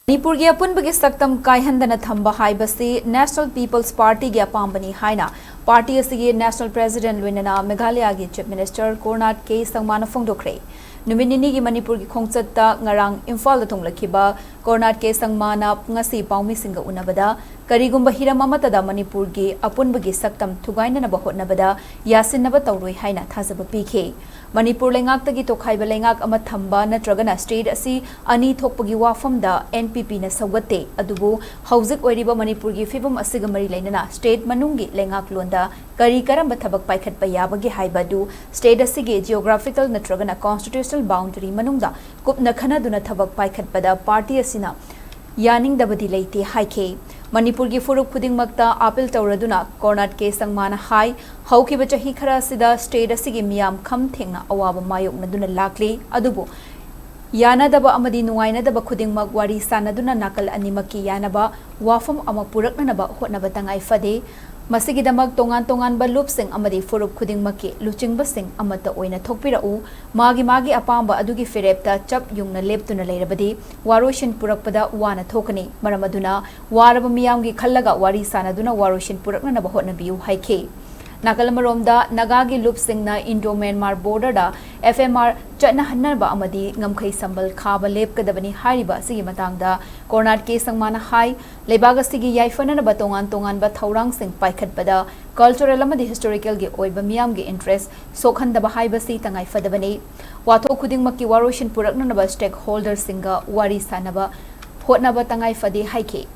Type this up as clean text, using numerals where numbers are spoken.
Manipur की Apunbagi Saktam Kaihandana Thamba Haibasi National People's Party की Apambani हाइना party असगी National President Luinana Meghalaya की Chief Minister Conrad के Sangma फोंदोखरे नुमिनिनी की मणिपुर की खोंगचत्ता ngarang Imphal थोंगलखिबा Conrad के Sangma ngasi पाउमी सिंगा उनबदा करीगुंबा हिरम अमतदा मणिपुर की Apunbagi Saktam थुगाइनना बहोटनबदा यासिनबा तौरोई हाइना थाजब पीखे मणिपुर लेंगाक्तगी तोखाइबा लेंगाक अमा थंबा नत्रगना स्टेट असि अनि थोकपगी वाफमदा NPP ना सौगते अदुबु हौजिक ओइरिबा मणिपुर की फिबम असिगा मरी लेनना स्टेट मनुंगी लेंगाक लोंदा करी करम थबक पाइखटपा याबगे हाइबादु स्टेट असिगे जियोग्राफिकल नत्रगना कॉन्स्टिट्यूशनल बाउंड्री मनुंदा कुपना खनादुना थबक पाइखटपदा पार्टी असिना यानिंगदबदी लेते हाइखे मणिपुर की फुरुक खुदिंगमक्ता अपील तौरदुना कोर्नाट के संगमाना हाई हौखिबा चही खरा सिदा स्टेट असिगे मियाम खम थेंगना अवाबा मायोकनदुना लाक्ले अदुबु यानादबा अमदी नुवाइनादबा खुदिंगमक वारी सानादुना नाकल अनिमकी यानाबा वाफम अमा पुरकननबा होटनबा तंगाई फदे मसिगिदमक तोंगान तोंगान लुपसिंग अमदी फुरुक खुदिंगमकी लुचिंगबसिंग अमता ओइना थोकपिराउ मागी अपांबा अदुगी फिरेप्ता चप युंगना लेप्तुना लेरबदी वारोशिन पुरकपदा वाना थोकनी मरमदुना वारबा मियामगी खल्लगा वारी सानादुना वारोशिन पुरकननबा होटनबियु हाइखे नाकलमरोमदा नगागी लुपसिंगना इंडो म्यांमार बॉर्डरदा FMR चटनहन्नबा अमदी ngमखै संबल खाबा लेपकदबनी हारिबा सिगी मतंगदा कोर्नाट के संगमाना हाई लेबाग सिगी याइफननबा तोंगान तोंगान बा थौरांग सिंग पाइखटबदा कल्चरल अमदी हिस्टोरिकल गे ओइबा मियाम गे इंटरेस्ट सोखनदबा हाइबसी तंगाई फदबनी वाथो खुदिंगमकी वारोशिन पुरकननबा स्टेक होल्डर सिंगा वारी सानबा होटनबा तंगाई फदे हाइखे